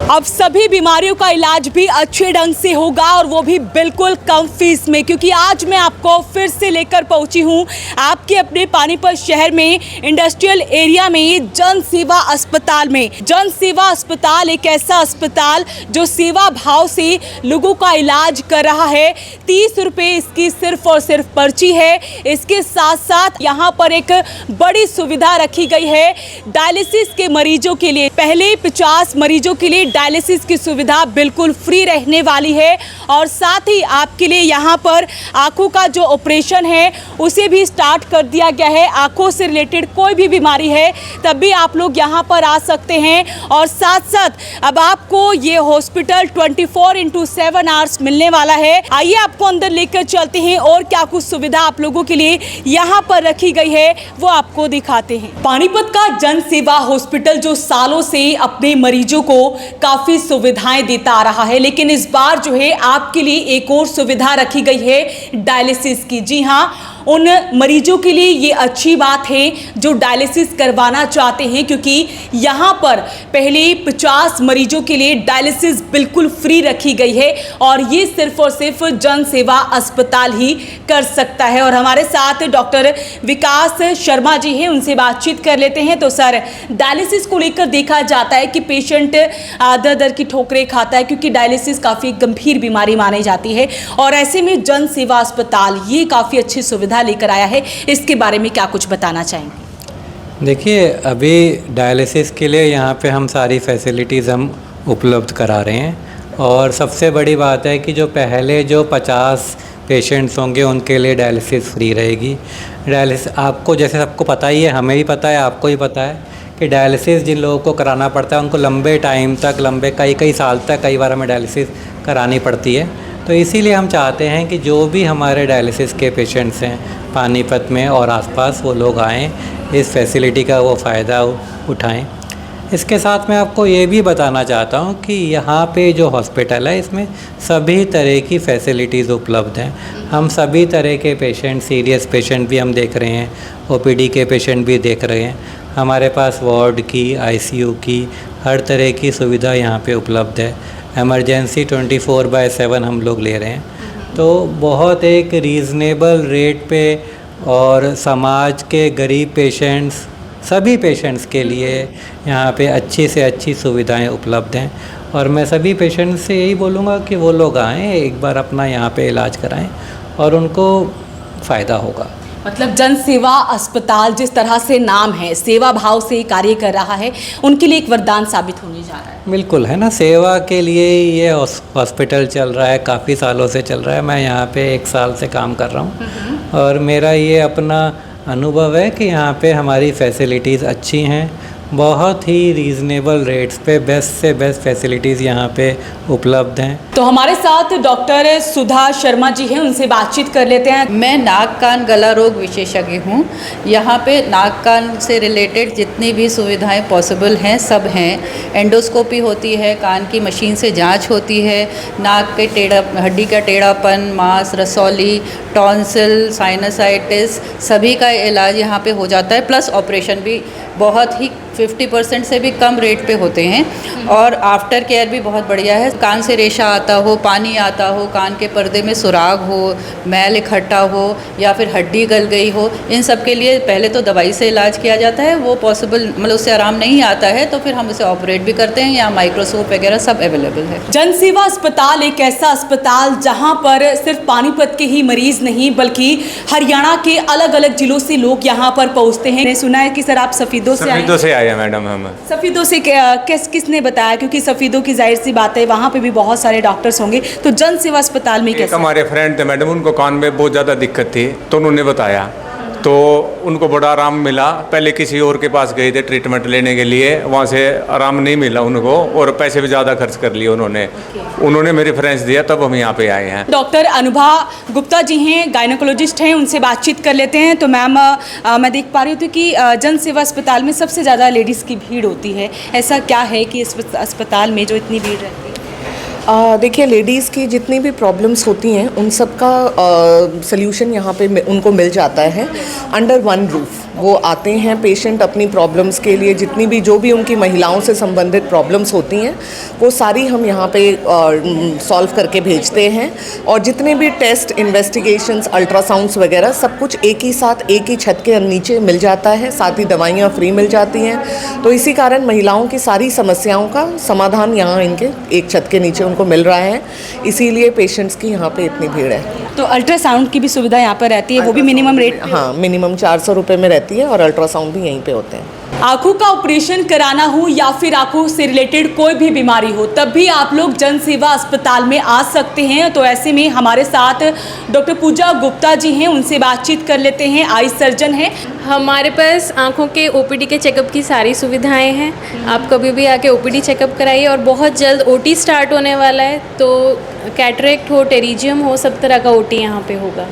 अब सभी बीमारियों का इलाज भी अच्छे ढंग से होगा और वो भी बिल्कुल कम फीस में, क्योंकि आज मैं आपको फिर से लेकर पहुंची हूं आपके अपने पानीपत शहर में इंडस्ट्रियल एरिया में जन सेवा अस्पताल में। जन सेवा अस्पताल एक ऐसा अस्पताल जो सेवा भाव से लोगों का इलाज कर रहा है। 30 रुपये इसकी सिर्फ और सिर्फ पर्ची है। इसके साथ साथ यहाँ पर एक बड़ी सुविधा रखी गई है डायलिसिस के मरीजों के लिए। पहले 50 मरीजों के लिए डायलिसिस की सुविधा बिल्कुल फ्री रहने वाली है और साथ ही आपके लिए यहाँ पर आंखों का जो ऑपरेशन है उसे भी स्टार्ट कर दिया गया है। आंखों से रिलेटेड कोई भी बीमारी है तब भी आप लोग यहाँ पर आ सकते हैं और साथ साथ अब आपको ये हॉस्पिटल 24/7 आवर्स मिलने वाला है। आइए आपको अंदर लेकर चलते हैं और क्या कुछ सुविधा आप लोगों के लिए यहाँ पर रखी गई है वो आपको दिखाते हैं। पानीपत का जन सेवा हॉस्पिटल जो सालों से अपने मरीजों को काफी सुविधाएं देता आ रहा है, लेकिन इस बार जो है आपके लिए एक और सुविधा रखी गई है डायलिसिस की। जी हाँ, उन मरीजों के लिए ये अच्छी बात है जो डायलिसिस करवाना चाहते हैं, क्योंकि यहाँ पर पहले 50 मरीजों के लिए डायलिसिस बिल्कुल फ्री रखी गई है और ये सिर्फ और सिर्फ जन सेवा अस्पताल ही कर सकता है। और हमारे साथ डॉक्टर विकास शर्मा जी हैं, उनसे बातचीत कर लेते हैं। तो सर, डायलिसिस को लेकर देखा जाता है कि पेशेंट दर दर की ठोकरें खाता है, क्योंकि डायलिसिस काफ़ी गंभीर बीमारी मानी जाती है और ऐसे में जन सेवा अस्पताल ये काफ़ी अच्छी सुविधा लेकर आया है। इसके बारे में क्या कुछ बताना चाहेंगे? देखिए, अभी डायलिसिस के लिए यहाँ पे हम सारी फैसिलिटीज़ हम उपलब्ध करा रहे हैं और सबसे बड़ी बात है कि जो पहले जो 50 पेशेंट्स होंगे उनके लिए डायलिसिस फ्री रहेगी। डायलिसिस आपको जैसे सबको पता ही है, हमें भी पता है, आपको ही पता है कि डायलिसिस जिन लोगों को कराना पड़ता है उनको लंबे टाइम तक, कई साल तक, कई बार हमें डायलिसिस करानी पड़ती है। तो इसीलिए हम चाहते हैं कि जो भी हमारे डायलिसिस के पेशेंट्स हैं पानीपत में और आसपास, वो लोग आएँ, इस फैसिलिटी का वो फ़ायदा उठाएं। इसके साथ मैं आपको ये भी बताना चाहता हूँ कि यहाँ पे जो हॉस्पिटल है इसमें सभी तरह की फैसिलिटीज़ उपलब्ध हैं। हम सभी तरह के पेशेंट, सीरियस पेशेंट भी हम देख रहे हैं, ओपीडी के पेशेंट भी देख रहे हैं। हमारे पास वार्ड की, आईसीयू की, हर तरह की सुविधा यहाँ पे उपलब्ध है। इमरजेंसी 24/7 हम लोग ले रहे हैं। तो बहुत एक रीज़नेबल रेट पे और समाज के गरीब पेशेंट्स, सभी पेशेंट्स के लिए यहाँ पे अच्छी से अच्छी सुविधाएं उपलब्ध हैं और मैं सभी पेशेंट्स से यही बोलूँगा कि वो लोग आएँ, एक बार अपना यहाँ पे इलाज कराएं और उनको फ़ायदा होगा। मतलब जन सेवा अस्पताल जिस तरह से नाम है, सेवा भाव से कार्य कर रहा है, उनके लिए एक वरदान साबित होने जा रहा है। बिल्कुल है ना, सेवा के लिए ये हॉस्पिटल चल रहा है, काफ़ी सालों से चल रहा है। मैं यहाँ पे 1 साल से काम कर रहा हूँ और मेरा ये अपना अनुभव है कि यहाँ पे हमारी फैसिलिटीज़ अच्छी हैं, बहुत ही रीज़नेबल रेट्स पे बेस्ट से बेस्ट फैसिलिटीज़ यहाँ पे उपलब्ध हैं। तो हमारे साथ डॉक्टर सुधा शर्मा जी हैं, उनसे बातचीत कर लेते हैं। मैं नाक कान गला रोग विशेषज्ञ हूँ। यहाँ पे नाक कान से रिलेटेड जितनी भी सुविधाएं पॉसिबल हैं सब हैं। एंडोस्कोपी होती है, कान की मशीन से जांच होती है, नाक के हड्डी का टेढ़ापन, मांस, रसौली, टॉन्सिल, साइनसाइटिस, सभी का इलाज यहाँ पे हो जाता है। प्लस ऑपरेशन भी बहुत ही 50% से भी कम रेट पे होते हैं और आफ्टर केयर भी बहुत बढ़िया है। कान से रेशा आता हो, पानी आता हो, कान के पर्दे में सुराग हो, मैल इकट्ठा हो या फिर हड्डी गल गई हो, इन सब के लिए पहले तो दवाई से इलाज किया जाता है। वो पॉसिबल मतलब उससे आराम नहीं आता है तो फिर हम उसे ऑपरेट भी करते हैं या माइक्रोस्कोप वगैरह सब अवेलेबल है। जन सेवा अस्पताल एक ऐसा अस्पताल जहां पर सिर्फ पानीपत के ही मरीज नहीं बल्कि हरियाणा के अलग अलग जिलों से लोग यहां पर पहुंचते हैं। मैंने सुना है कि सर आप सफीदों से आए हैं। मैडम, हम सफीदों से किसने बताया? क्योंकि सफीदों की जाहिर सी बात है वहाँ पे भी बहुत सारे डॉक्टर्स होंगे, तो जन सेवा अस्पताल में कैसे? हमारे फ्रेंड थे मैडम, उनको कान में बहुत ज़्यादा दिक्कत थी तो उन्होंने बताया तो उनको बड़ा आराम मिला। पहले किसी और के पास गए थे ट्रीटमेंट लेने के लिए, वहाँ से आराम नहीं मिला उनको और पैसे भी ज़्यादा खर्च कर लिए उन्होंने मेरे रेफरेंस दिया, तब हम यहाँ पे आए हैं। डॉक्टर अनुभा गुप्ता जी हैं, गायनोकोलॉजिस्ट हैं, उनसे बातचीत कर लेते हैं। तो मैम, मैं देख पा रही हूँ कि जन सेवा अस्पताल में सबसे ज़्यादा लेडीज़ की भीड़ होती है, ऐसा क्या है कि इस अस्पताल में जो इतनी भीड़ रहती है? देखिए, लेडीज़ की जितनी भी प्रॉब्लम्स होती हैं उन सब का सल्यूशन यहाँ पे उनको मिल जाता है अंडर वन रूफ। वो आते हैं पेशेंट अपनी प्रॉब्लम्स के लिए, जितनी भी जो भी उनकी महिलाओं से संबंधित प्रॉब्लम्स होती हैं वो सारी हम यहाँ पे सॉल्व करके भेजते हैं। और जितने भी टेस्ट, इन्वेस्टिगेशंस, अल्ट्रासाउंड्स वगैरह सब कुछ एक ही साथ एक ही छत के नीचे मिल जाता है, साथ ही दवाइयाँ फ्री मिल जाती हैं। तो इसी कारण महिलाओं की सारी समस्याओं का समाधान यहाँ इनके एक छत के नीचे उनको मिल रहा है, इसीलिए पेशेंट्स की यहाँ पे इतनी भीड़ है। तो अल्ट्रासाउंड की भी सुविधा यहाँ पर रहती है, वो भी मिनिमम रेट पे? हाँ, मिनिमम 400 रुपये में रहती है और अल्ट्रासाउंड भी यहीं पे होते हैं। आँखों का ऑपरेशन कराना हो या फिर आँखों से रिलेटेड कोई भी बीमारी हो, तब भी आप लोग जन सेवा अस्पताल में आ सकते हैं। तो ऐसे में हमारे साथ डॉक्टर पूजा गुप्ता जी हैं, उनसे बातचीत कर लेते हैं। आई सर्जन हैं। हमारे पास आँखों के ओपीडी के चेकअप की सारी सुविधाएं हैं। आप कभी भी आके ओपीडी चेकअप कराइए। और बहुत जल्द ओटी स्टार्ट होने वाला है, तो कैटरेक्ट हो, टेरिजियम हो, सब तरह का ओटी यहाँ पे होगा।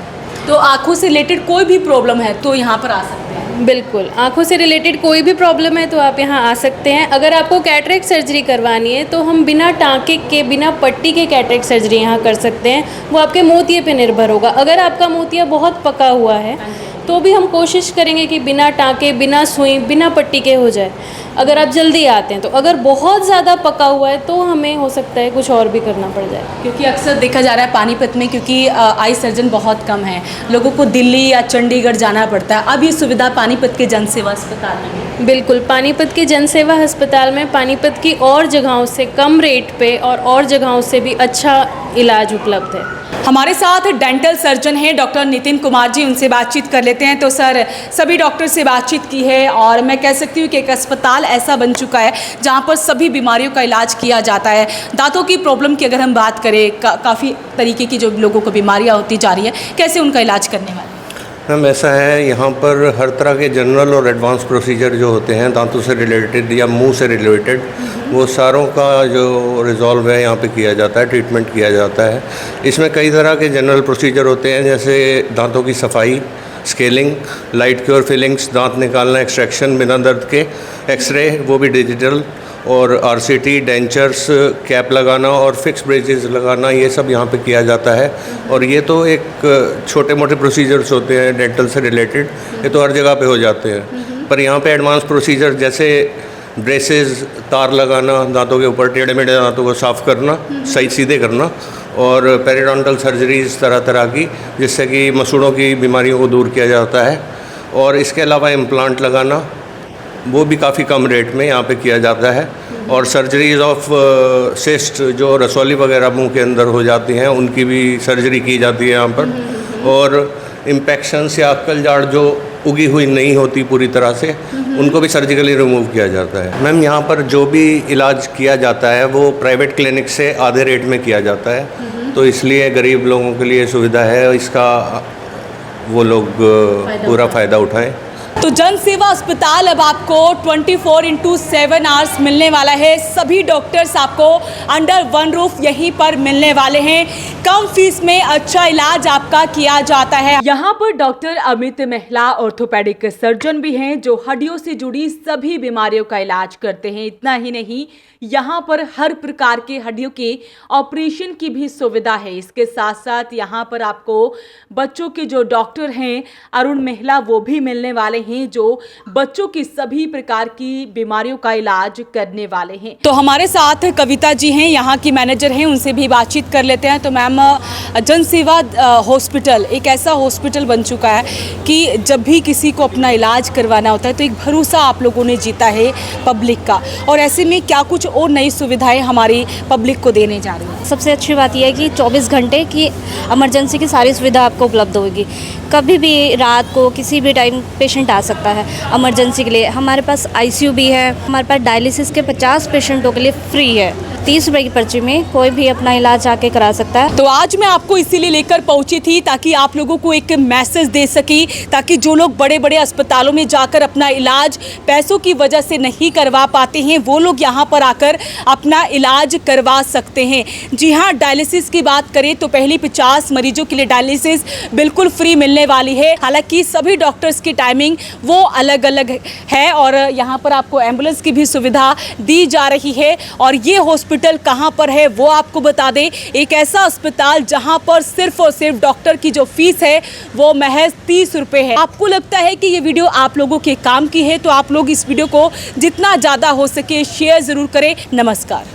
तो आँखों से रिलेटेड कोई भी प्रॉब्लम है तो यहाँ पर आ सकते हैं? बिल्कुल, आँखों से रिलेटेड कोई भी प्रॉब्लम है तो आप यहाँ आ सकते हैं। अगर आपको कैटरेक्ट सर्जरी करवानी है तो हम बिना टाँके के, बिना पट्टी के कैटरेक्ट सर्जरी यहाँ कर सकते हैं। वो आपके मोतिये पे निर्भर होगा। अगर आपका मोतिया बहुत पका हुआ है तो भी हम कोशिश करेंगे कि बिना टाँके, बिना सुई, बिना पट्टी के हो जाए, अगर आप जल्दी आते हैं तो। अगर बहुत ज़्यादा पका हुआ है तो हमें हो सकता है कुछ और भी करना पड़ जाए। क्योंकि अक्सर देखा जा रहा है पानीपत में, क्योंकि आई सर्जन बहुत कम है, लोगों को दिल्ली या चंडीगढ़ जाना पड़ता है। अब ये सुविधा पानीपत के जन सेवा अस्पताल में है? बिल्कुल, पानीपत के जन सेवा अस्पताल में पानीपत की और जगहों से कम रेट पे और जगहों से भी अच्छा इलाज उपलब्ध है। हमारे साथ डेंटल सर्जन हैं डॉक्टर नितिन कुमार जी, उनसे बातचीत कर लेते हैं। तो सर, सभी डॉक्टर से बातचीत की है और मैं कह सकती हूँ कि एक अस्पताल ऐसा बन चुका है जहाँ पर सभी बीमारियों का इलाज किया जाता है। दांतों की प्रॉब्लम की अगर हम बात करें, काफ़ी तरीके की जो लोगों को बीमारियाँ होती जा रही है, कैसे उनका इलाज करने वाले? मैम, ऐसा है, यहाँ पर हर तरह के जनरल और एडवांस प्रोसीजर जो होते हैं दांतों से रिलेटेड या मुंह से रिलेटेड, वो सारों का जो रिजॉल्व है यहाँ पे किया जाता है, ट्रीटमेंट किया जाता है। इसमें कई तरह के जनरल प्रोसीजर होते हैं, जैसे दांतों की सफाई, स्केलिंग, लाइट क्योर फिलिंग्स, दांत निकालना, एक्सट्रैक्शन बिना दर्द के, एक्सरे वो भी डिजिटल, और आरसीटी, डेंचर्स, कैप लगाना और फिक्स ब्रेसेस लगाना, ये सब यहाँ पे किया जाता है। और ये तो एक छोटे मोटे प्रोसीजर्स होते हैं डेंटल से रिलेटेड, ये तो हर जगह पे हो जाते हैं। पर यहाँ पे एडवांस प्रोसीजर जैसे ब्रेसेस, तार लगाना, दांतों के ऊपर टेढ़े मेढ़े दांतों को साफ़ करना, सही सीधे करना, और पेरिडोंटल सर्जरीज तरह तरह की, जिससे कि मसूड़ों की बीमारियों को दूर किया जाता है। और इसके अलावा इम्प्लांट लगाना, वो भी काफ़ी कम रेट में यहाँ पे किया जाता है। और सर्जरीज ऑफ सिस्ट, जो रसौली वगैरह मुंह के अंदर हो जाती हैं, उनकी भी सर्जरी की जाती है यहाँ पर। और इम्पेक्शंस या अक्कल जाड़ जो उगी हुई नहीं होती पूरी तरह से, उनको भी सर्जिकली रिमूव किया जाता है। मैम, यहाँ पर जो भी इलाज किया जाता है वो प्राइवेट क्लिनिक से आधे रेट में किया जाता है, तो इसलिए गरीब लोगों के लिए सुविधा है, इसका वो लोग पूरा फ़ायदा उठाएं। तो जन सेवा अस्पताल अब आपको 24/7 आवर्स मिलने वाला है। सभी डॉक्टर्स आपको अंडर वन रूफ यहीं पर मिलने वाले हैं। कम फीस में अच्छा इलाज आपका किया जाता है। यहाँ पर डॉक्टर अमित महिला ऑर्थोपेडिक सर्जन भी हैं, जो हड्डियों से जुड़ी सभी बीमारियों का इलाज करते हैं। इतना ही नहीं, यहाँ पर हर प्रकार के हड्डियों के ऑपरेशन की भी सुविधा है। इसके साथ साथ यहाँ पर आपको बच्चों के जो डॉक्टर हैं अरुण महिला, वो भी मिलने वाले हैं, जो बच्चों की सभी प्रकार की बीमारियों का इलाज करने वाले हैं। तो हमारे साथ कविता जी हैं, यहाँ की मैनेजर हैं, उनसे भी बातचीत कर लेते हैं। तो मैम, जन सेवा हॉस्पिटल एक ऐसा हॉस्पिटल बन चुका है कि जब भी किसी को अपना इलाज करवाना होता है तो एक भरोसा आप लोगों ने जीता है पब्लिक का, और ऐसे में क्या कुछ और नई सुविधाएं हमारी पब्लिक को देने जा रही हैं? सबसे अच्छी बात यह है कि 24 घंटे की इमरजेंसी की सारी सुविधा आपको उपलब्ध होगी। कभी भी रात को किसी भी टाइम पेशेंट आ सकता है इमरजेंसी के लिए। हमारे पास आईसीयू भी है। हमारे पास डायलिसिस के 50 पेशेंटों के लिए फ्री है। 30 रुपये की पर्ची में कोई भी अपना इलाज आके करा सकता है। तो आज मैं आपको इसीलिए लेकर पहुंची थी ताकि आप लोगों को एक मैसेज दे सकी, ताकि जो लोग बड़े बड़े अस्पतालों में जाकर अपना इलाज पैसों की वजह से नहीं करवा पाते हैं, वो लोग यहाँ पर आकर अपना इलाज करवा सकते हैं। जी हाँ, डायलिसिस की बात करें तो पहली 50 मरीजों के लिए डायलिसिस बिल्कुल फ्री मिलने वाली है। हालांकि सभी डॉक्टर्स की टाइमिंग वो अलग अलग है और यहाँ पर आपको एम्बुलेंस की भी सुविधा दी जा रही है। और ये हॉस्पिटल हॉस्पिटल कहां पर है वो आपको बता दें। एक ऐसा अस्पताल जहां पर सिर्फ और सिर्फ डॉक्टर की जो फीस है वो महज 30 रुपये है। आपको लगता है कि ये वीडियो आप लोगों के काम की है तो आप लोग इस वीडियो को जितना ज़्यादा हो सके शेयर ज़रूर करें। नमस्कार।